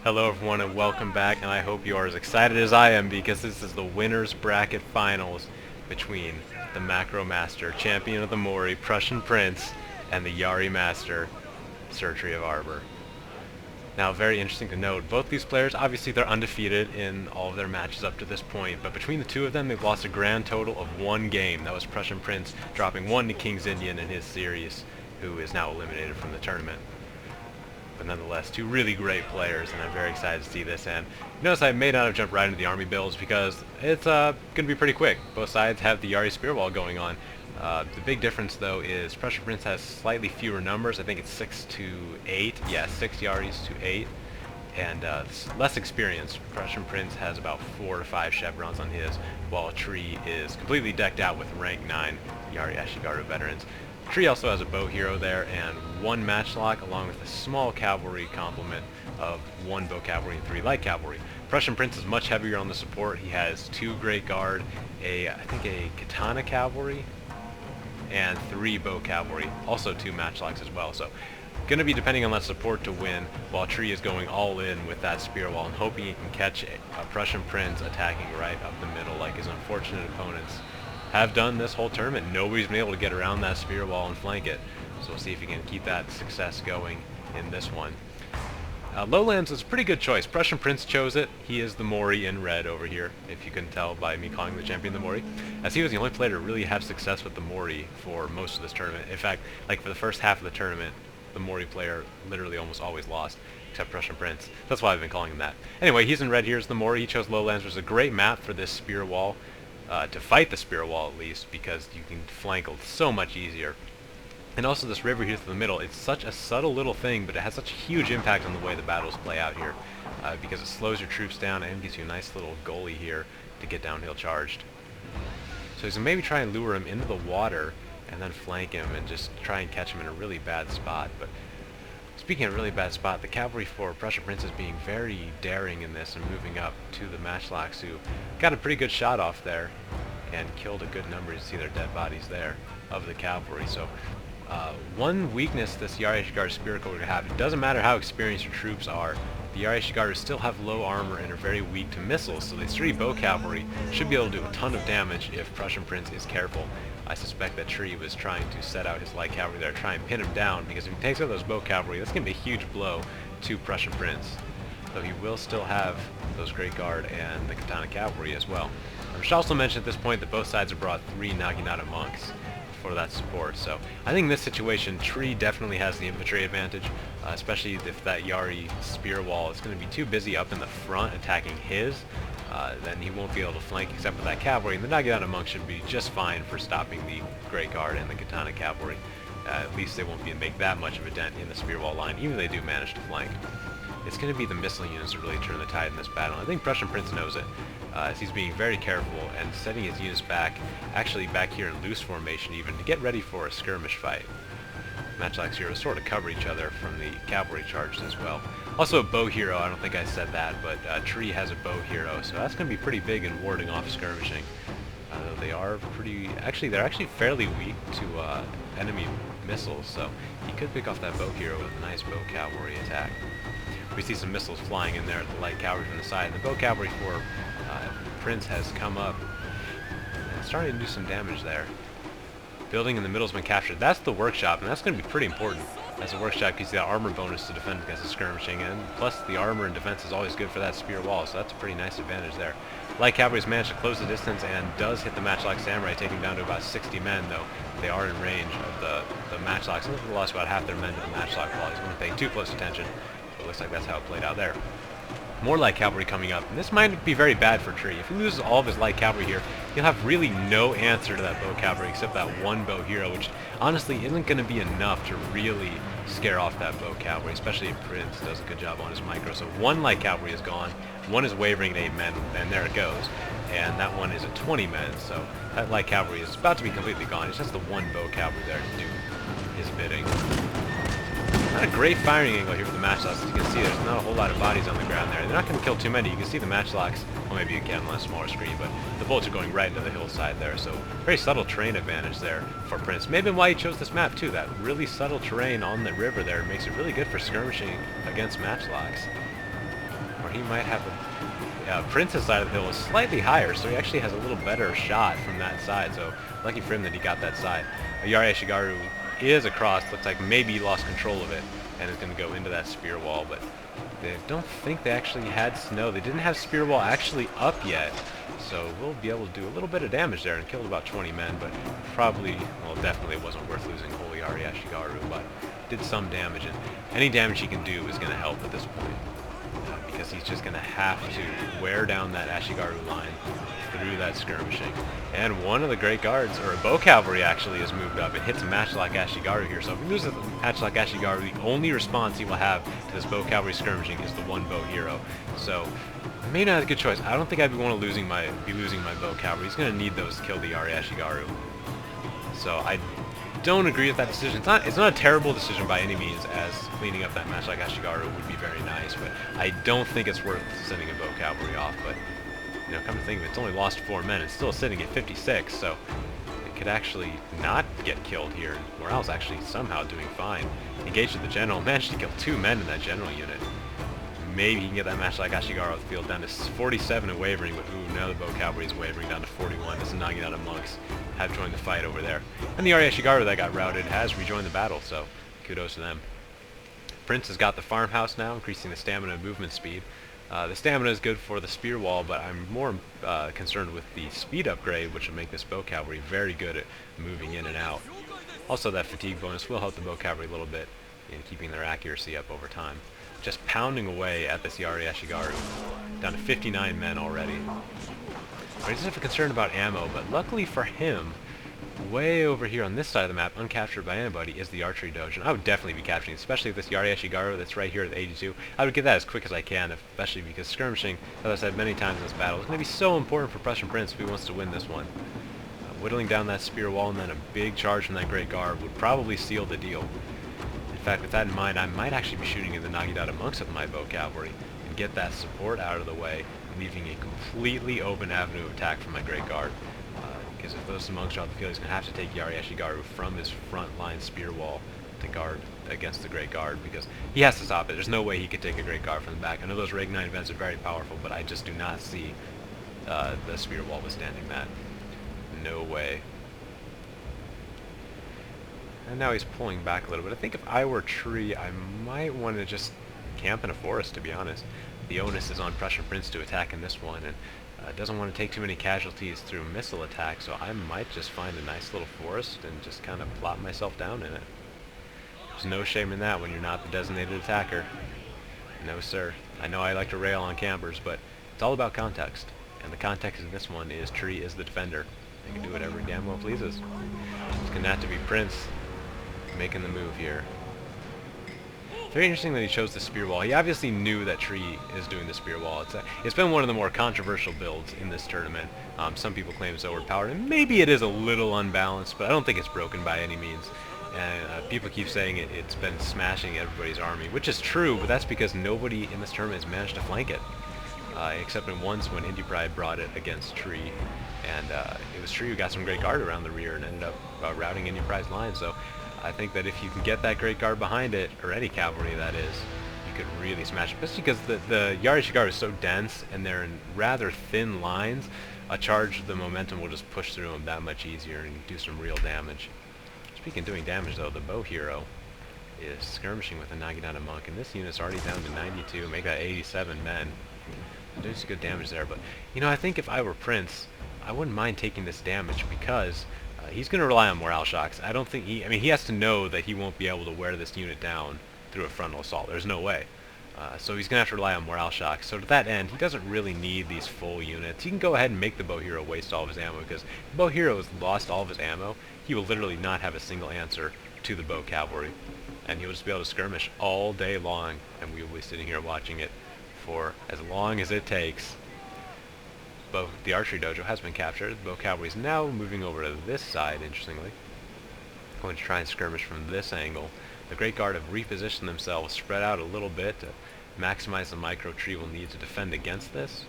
Hello everyone and welcome back, and I hope you are as excited as I am because this is the winners bracket finals between the Macro Master, champion of the Mori, Prussian Prince, and the Yari Master, Surgery of Arbor. Now, very interesting to note, both these players, obviously they're undefeated in all of their matches up to this point, but between the two of them, they've lost a grand total of one game. That was Prussian Prince dropping one to King's Indian in his series, who is now eliminated from the tournament. But nonetheless, two really great players, and I'm very excited to see this. And notice I may not have jumped right into the army builds because it's going to be pretty quick. Both sides have the Yari Spear Wall going on. The big difference, though, is Prussian Prince has slightly fewer numbers. I think it's 6 to 8. Yeah, 6 Yaris to 8. And less experience. Prussian Prince has about 4 to 5 chevrons on his, while Tree is completely decked out with rank 9 Yari Ashigaru veterans. Tree also has a bow hero there and 1 matchlock along with a small cavalry complement of 1 bow cavalry and 3 light cavalry. Prussian Prince is much heavier on the support. He has 2 great guard, I think a katana cavalry, and 3 bow cavalry, also 2 matchlocks as well. So going to be depending on that support to win, while Tree is going all in with that spear wall and hoping he can catch a Prussian Prince attacking right up the middle like his unfortunate opponents have done this whole tournament. Nobody's been able to get around that spear wall and flank it. So we'll see if he can keep that success going in this one. Lowlands is a pretty good choice. Prussian Prince chose it. He is the Mori in red over here, if you can tell by me calling the champion the Mori, as he was the only player to really have success with the Mori for most of this tournament. In fact, like for the first half of the tournament, the Mori player literally almost always lost, except Prussian Prince. That's why I've been calling him that. Anyway, he's in red here as the Mori. He chose Lowlands, which is a great map for this spear wall. To fight the spear wall at least, because you can flank so much easier. And also this river here to the middle, it's such a subtle little thing, but it has such a huge impact on the way the battles play out here, because it slows your troops down and gives you a nice little goalie here to get downhill charged. So he's going to maybe try and lure him into the water and then flank him and just try and catch him in a really bad spot. But speaking of really bad spot, the cavalry for Prussian Prince is being very daring in this and moving up to the matchlocks, who got a pretty good shot off there and killed a good number. You see their dead bodies there of the cavalry. So one weakness this Yari Ashigaru Spear Corps would have, it doesn't matter how experienced your troops are, the Yari Ashigaru still have low armor and are very weak to missiles, so these 3 bow cavalry should be able to do a ton of damage if Prussian Prince is careful. I suspect that Tree was trying to set out his light cavalry there, try and pin him down, because if he takes out those bow cavalry, that's going to be a huge blow to Prussian Prince. Though he will still have those great guard and the katana cavalry as well. I should also mention at this point that both sides have brought 3 Naginata monks for that support, so I think in this situation Tree definitely has the infantry advantage, especially if that Yari spear wall is going to be too busy up in the front attacking his. Then he won't be able to flank except with that cavalry, and the Naginata monks should be just fine for stopping the Great Guard and the Katana cavalry. At least they won't make that much of a dent in the spear wall line, even if they do manage to flank. It's going to be the missile units that really turn the tide in this battle. I think Prussian Prince knows it, as he's being very careful and setting his units back, actually back here in loose formation even, to get ready for a skirmish fight. Matchlocks here to sort of cover each other from the cavalry charges as well. Also a bow hero, I don't think I said that, but Tree has a bow hero, so that's going to be pretty big in warding off skirmishing. They are they're actually fairly weak to enemy missiles, so he could pick off that bow hero with a nice bow cavalry attack. We see some missiles flying in there at the light cavalry from the side, and the bow cavalry for Prince has come up and starting to do some damage there. Building in the middle has been captured. That's the workshop, and that's going to be pretty important. As a workshop gives you that armor bonus to defend against the skirmishing, and plus the armor and defense is always good for that spear wall, so that's a pretty nice advantage there. Light cavalry's managed to close the distance and does hit the matchlock samurai, taking down to about 60 men, though they are in range of the matchlocks. And they lost about half their men to the matchlock volleys. We're not paying too close attention, but it looks like that's how it played out there. More light cavalry coming up, and this might be very bad for Tree. If he loses all of his light cavalry here, he'll have really no answer to that bow cavalry except that 1 bow hero, which honestly isn't going to be enough to really scare off that bow cavalry, especially if Prince does a good job on his micro. So 1 light cavalry is gone, 1 is wavering at 8 men, and there it goes. And that one is at 20 men, so that light cavalry is about to be completely gone. It's just the 1 bow cavalry there to do his bidding. Not a great firing angle here for the matchlocks. As you can see, there's not a whole lot of bodies on the ground there. They're not going to kill too many. You can see the matchlocks, well, maybe you can on a smaller screen, but the bullets are going right into the hillside there, so very subtle terrain advantage there for Prince. Maybe why he chose this map too. That really subtle terrain on the river there makes it really good for skirmishing against matchlocks. Or he might have Prince's side of the hill is slightly higher, so he actually has a little better shot from that side. So lucky for him that he got that side. Yari Ashigaru is across. Looks like maybe he lost control of it and is going to go into that spear wall, but I don't think they actually had snow. They didn't have spear wall actually up yet, so we'll be able to do a little bit of damage there and killed about 20 men, but probably, well, definitely it wasn't worth losing Holy Yari Ashigaru, but did some damage, and any damage he can do is going to help at this point. Because he's just going to have to wear down that Ashigaru line through that skirmishing. And one of the Great Guards, or a Bow Cavalry actually, has moved up. It hits a Matchlock Ashigaru here, so if he loses a Matchlock Ashigaru, the only response he will have to this Bow Cavalry skirmishing is the one bow hero. So, maybe not a good choice. I don't think I'd be losing my Bow Cavalry. He's going to need those to kill the Yari Ashigaru. So, I don't agree with that decision. It's not a terrible decision by any means, as cleaning up that match like Ashigaru would be very nice, but I don't think it's worth sending a Bow Cavalry off. But, you know, come to think of it, it's only lost 4 men. It's still sitting at 56, so it could actually not get killed here. Morale's actually somehow doing fine. Engaged with the general, managed to kill 2 men in that general unit. Maybe he can get that match like Ashigaru off the field down to 47 and wavering, but ooh, now the Bow Cavalry is wavering down to 41. This is Naginata monks have joined the fight over there. And the Yari Ashigaru that got routed has rejoined the battle, so kudos to them. Prince has got the farmhouse now, increasing the stamina and movement speed. The stamina is good for the spear wall, but I'm more concerned with the speed upgrade, which will make this Bow Cavalry very good at moving in and out. Also, that fatigue bonus will help the Bow Cavalry a little bit in keeping their accuracy up over time. Just pounding away at this Yari Ashigaru, down to 59 men already. I just have a concern about ammo, but luckily for him, way over here on this side of the map, uncaptured by anybody, is the archery dojo. And I would definitely be capturing, especially with this Yari Ashigaru that's right here at the 82. I would get that as quick as I can, especially because skirmishing, as I said many times in this battle, is going to be so important for Prussian Prince if he wants to win this one. Whittling down that spear wall and then a big charge from that Great Guard would probably seal the deal. In fact, with that in mind, I might actually be shooting in the Naginata monks with my Bow Cavalry and get that support out of the way, leaving a completely open avenue of attack from my Great Guard. Because if those monks are out the field, he's going to have to take Yari Ashigaru from his front line spear wall to guard against the Great Guard, because he has to stop it. There's no way he could take a Great Guard from the back. I know those Reg 9 events are very powerful, but I just do not see the spear wall withstanding that. No way. And now he's pulling back a little bit. I think if I were Tree, I might want to just camp in a forest, to be honest. The onus is on Prussian Prince to attack in this one, and doesn't want to take too many casualties through missile attack, so I might just find a nice little forest and just kind of plop myself down in it. There's no shame in that when you're not the designated attacker. No, sir. I know I like to rail on campers, but it's all about context. And the context in this one is Tree is the defender. He can do whatever he damn well pleases. It's going to have to be Prince making the move here. Very interesting that he chose the spear wall. He obviously knew that Tree is doing the spear wall. It's been one of the more controversial builds in this tournament. Some people claim it's overpowered, and maybe it is a little unbalanced, but I don't think it's broken by any means. And people keep saying it's been smashing everybody's army, which is true, but that's because nobody in this tournament has managed to flank it. Except in once when Indie Pride brought it against Tree, and it was Tree who got some Great Guard around the rear and ended up routing Indie Pride's line. So I think that if you can get that Great Guard behind it, or any cavalry that is, you could really smash it. Especially because the Yari Ashigaru is so dense and they're in rather thin lines, a charge, the momentum will just push through them that much easier and do some real damage. Speaking of doing damage though, the bow hero is skirmishing with a Naginata monk, and this unit's already down to 92, make that 87 men. Doing some good damage there, but you know, I think if I were Prince, I wouldn't mind taking this damage because he's going to rely on morale shocks. I don't think he has to know that he won't be able to wear this unit down through a frontal assault. There's no way. So he's going to have to rely on morale shocks. So to that end, he doesn't really need these full units. He can go ahead and make the bow hero waste all of his ammo, because the bow hero has lost all of his ammo. He will literally not have a single answer to the bow cavalry, and he'll just be able to skirmish all day long, and we will be sitting here watching it for as long as it takes. The archery dojo has been captured. The bow cavalry is now moving over to this side, interestingly. Going to try and skirmish from this angle. The Great Guard have repositioned themselves, spread out a little bit to maximize the micro Tree will need to defend against this.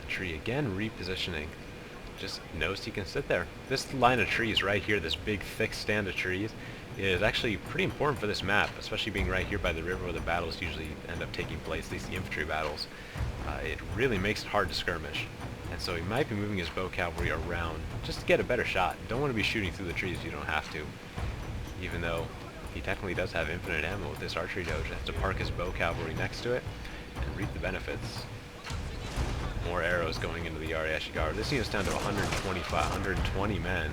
The Tree again repositioning. Just knows he can sit there. This line of trees right here, this big thick stand of trees, is actually pretty important for this map, especially being right here by the river where the battles usually end up taking place, at least the infantry battles. It really makes it hard to skirmish. And so he might be moving his bow cavalry around just to get a better shot. Don't want to be shooting through the trees if you don't have to. Even though he technically does have infinite ammo with this archery doge. He has to park his bow cavalry next to it and reap the benefits. More arrows going into the Yari Ashigaru. This unit's down to 120 men.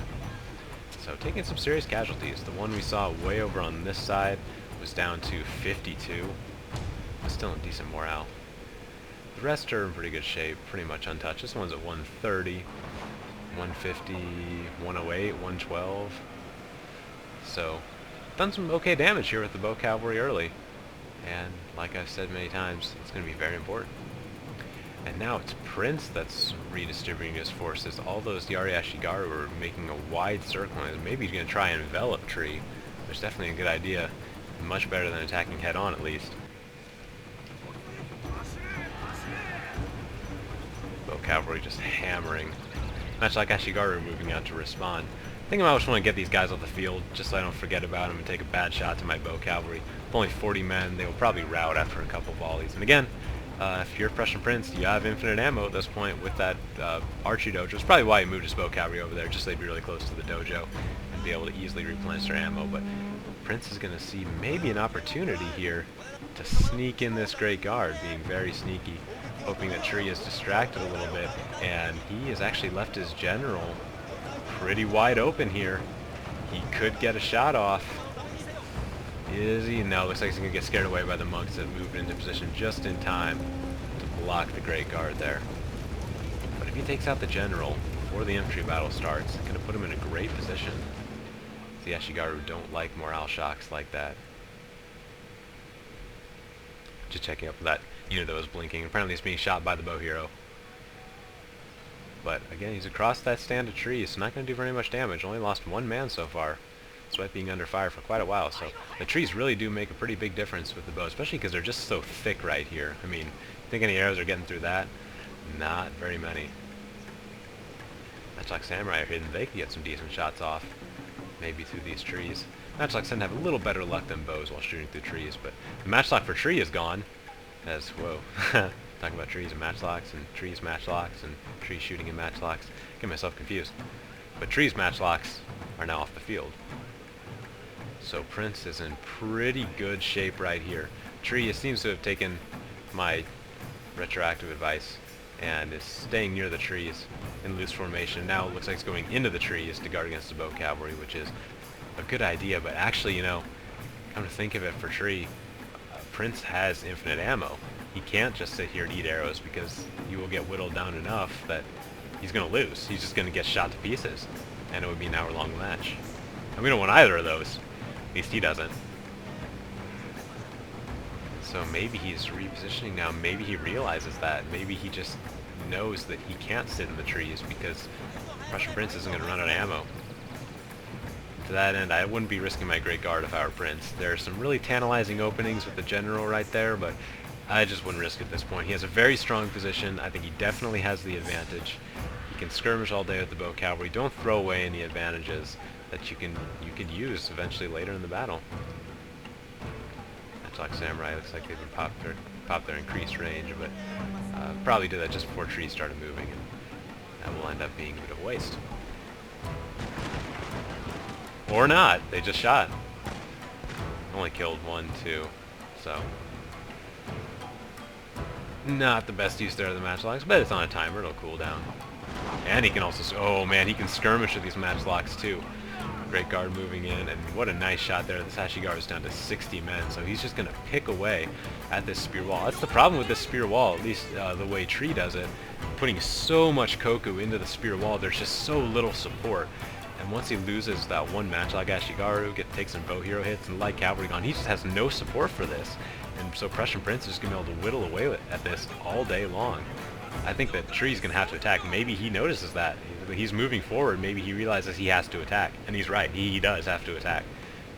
So taking some serious casualties. The one we saw way over on this side was down to 52. But still in decent morale. The rest are in pretty good shape, pretty much untouched. This one's at 130, 150, 108, 112. So, done some okay damage here with the bow cavalry early. And, like I've said many times, it's going to be very important. And now it's Prince that's redistributing his forces. All those Yari Ashigaru are making a wide circle, and maybe he's going to try and envelop Tree, which is definitely a good idea. Much better than attacking head-on, at least. Bow cavalry just hammering. Much like Ashigaru moving out to respond. I think I just want to get these guys off the field, just so I don't forget about them and take a bad shot to my bow cavalry. With only 40 men, they will probably rout after a couple volleys. And again, if you're Prussian Prince, you have infinite ammo at this point with that archery dojo. It's probably why he moved his bow cavalry over there, just so they'd be really close to the dojo and be able to easily replenish their ammo. But Prince is going to see maybe an opportunity here to sneak in this Great Guard, being very sneaky, hoping that Tree is distracted a little bit. And he has actually left his general pretty wide open here. He could get a shot off. Is he? No, looks like he's going to get scared away by the monks that moved into position just in time to block the Great Guard there. But if he takes out the general before the infantry battle starts, it's going to put him in a great position. The Ashigaru don't like morale shocks like that. Just checking up for that unit that was blinking. Apparently it's being shot by the bow hero. But again, he's across that stand of trees, so not going to do very much damage. Only lost one man so far, despite being under fire for quite a while. So the trees really do make a pretty big difference with the bow, especially because they're just so thick right here. I mean, think any arrows are getting through that? Not very many. Matchlock Samurai are hidden. They can get some decent shots off, maybe through these trees. Matchlocks tend to have a little better luck than bows while shooting through trees, but the matchlock for tree is gone. As, whoa, talking about trees and matchlocks, and trees matchlocks, and trees shooting in matchlocks. Get myself confused. But trees matchlocks are now off the field. So Prince is in pretty good shape right here. Tree seems to have taken my retroactive advice and is staying near the trees in loose formation. Now it looks like it's going into the trees to guard against the bow cavalry, which is a good idea. But actually, you know, come to think of it, for Tree, Prince has infinite ammo. He can't just sit here and eat arrows, because he will get whittled down enough that he's going to lose. He's just going to get shot to pieces, and it would be an hour-long match. And we don't want either of those. At least he doesn't. So maybe he's repositioning now. Maybe he realizes that. Maybe he just knows that he can't sit in the trees because Prussian Prince isn't going to run out of ammo. To that end, I wouldn't be risking my Great Guard if I were Prince. There are some really tantalizing openings with the general right there, but I just wouldn't risk it at this point. He has a very strong position. I think he definitely has the advantage. He can skirmish all day with the bow cavalry. Don't throw away any advantages that you could use eventually later in the battle. Matchlock Samurai looks like they've been popped their increased range, but probably did that just before trees started moving, and that will end up being a bit of a waste. Or not. They just shot. Only killed 1, 2, so not the best use there of the matchlocks, but it's on a timer. It'll cool down. And he can also, oh man, he can skirmish with these matchlocks too. Great Guard moving in, and what a nice shot there. This Ashigaru is down to 60 men, so he's just going to pick away at this spear wall. That's the problem with this spear wall, at least the way Tree does it. Putting so much Koku into the spear wall, there's just so little support. And once he loses that one matchlock Ashigaru, takes some bow hero hits, and light cavalry gone, he just has no support for this. And so Prussian Prince is going to be able to whittle away at this all day long. I think that Tree's going to have to attack. Maybe he notices that. He's moving forward. Maybe he realizes he has to attack. And he's right. He does have to attack.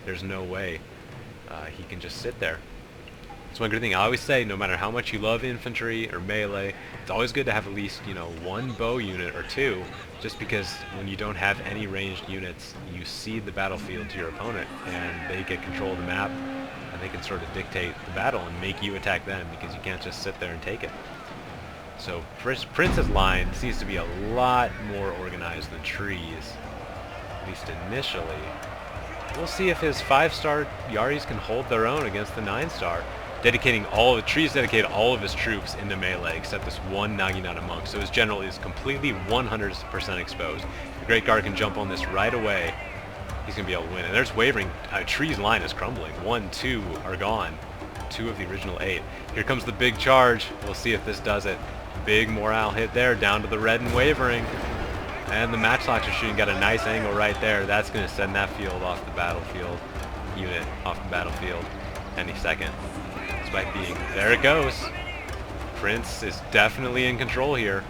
There's no way he can just sit there. It's one good thing. I always say, no matter how much you love infantry or melee, it's always good to have at least, you know, one bow unit or two, just because when you don't have any ranged units, you cede the battlefield to your opponent, and they get control of the map, and they can sort of dictate the battle and make you attack them, because you can't just sit there and take it. So Prince's line seems to be a lot more organized than Tree's, at least initially. We'll see if his 5-star Yaris can hold their own against the 9-star. Tree's dedicated all of his troops into melee except this one Naginata monk, so his general is completely 100% exposed. The Great Guard can jump on this right away. He's going to be able to win. And there's wavering. Tree's line is crumbling. 1, 2 are gone. 2 of the original 8. Here comes the big charge. We'll see if this does it. Big morale hit there, down to the red and wavering. And the matchlocks are shooting, got a nice angle right there. That's going to send that field off the battlefield. Unit off the battlefield any second. There it goes. Prince is definitely in control here.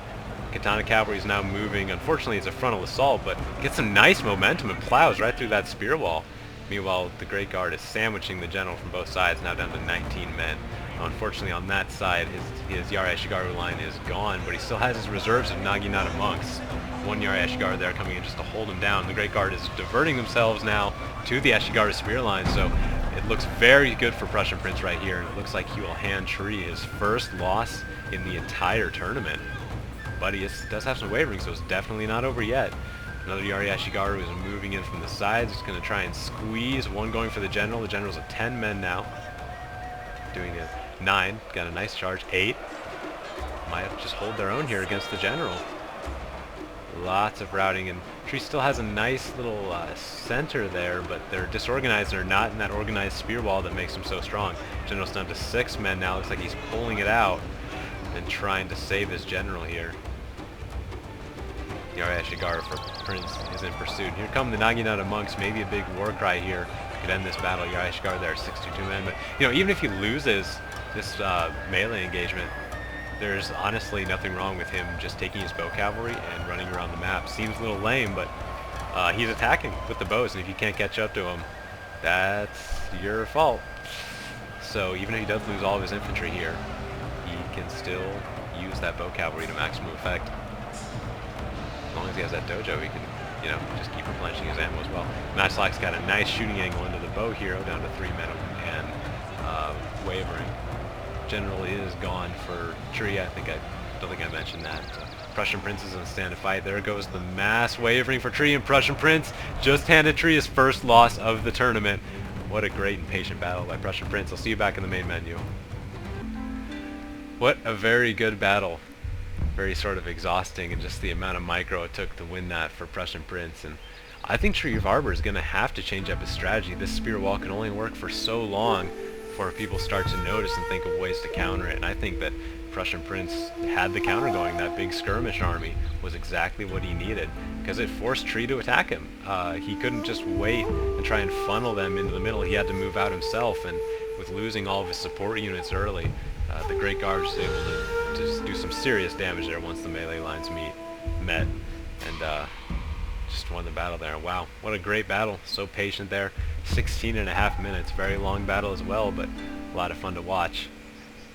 Katana Cavalry is now moving. Unfortunately, it's a frontal assault, but gets some nice momentum and plows right through that spear wall. Meanwhile, the Great Guard is sandwiching the general from both sides, now down to 19 men. Now, unfortunately, on that side, his Yari Ashigaru line is gone, but he still has his reserves of Naginata monks. 1 Yari Ashigaru there coming in just to hold him down. The Great Guard is diverting themselves now to the Ashigaru spear line, so it looks very good for Prussian Prince right here, and it looks like he will hand Tree his first loss in the entire tournament. But he does have some wavering, so it's definitely not over yet. Another Yari Ashigaru is moving in from the sides. He's going to try and squeeze. 1 going for the general. The general's at 10 men now. Doing it. 9. Got a nice charge. 8. Might just hold their own here against the general. Lots of routing, and Tree still has a nice little center there, but they're disorganized and are not in that organized spear wall that makes them so strong. General's down to 6 men now. Looks like he's pulling it out and trying to save his general here. Yari Ashigaru for Prince is in pursuit. Here come the Naginata monks. Maybe a big war cry here could end this battle. Yari Ashigaru there, 62 men. But you know, even if he loses this melee engagement, there's honestly nothing wrong with him just taking his bow cavalry and running around the map. Seems a little lame, but he's attacking with the bows, and if you can't catch up to him, that's your fault. So even if he does lose all of his infantry here, he can still use that bow cavalry to maximum effect. As long as he has that dojo, he can, you know, just keep replenishing his ammo as well. Matchlock's got a nice shooting angle into the bow hero, down to 3 men and wavering. General is gone for Tree. I don't think I mentioned that. Prussian Prince is in a stand to fight. There goes the mass wavering for Tree, and Prussian Prince just handed Tree his first loss of the tournament. What a great and patient battle by Prussian Prince. I'll see you back in the main menu. What a very good battle. Very sort of exhausting, and just the amount of micro it took to win that for Prussian Prince. And I think Tree of Arbor is going to have to change up his strategy. This spear wall can only work for so long before people start to notice and think of ways to counter it. And I think that Prussian Prince had the counter going. That big skirmish army was exactly what he needed, because it forced Tree to attack him. He couldn't just wait and try and funnel them into the middle. He had to move out himself, and with losing all of his support units early, the Great Guard was able to just do some serious damage there once the melee lines met, and just won the battle there. Wow, what a great battle. So patient there. 16.5 minutes. Very long battle as well, but a lot of fun to watch.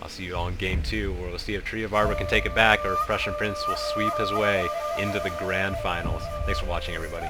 I'll see you all in Game 2, where we'll see if Tree of Arbor can take it back, or if Prussian Prince will sweep his way into the grand finals. Thanks for watching, everybody.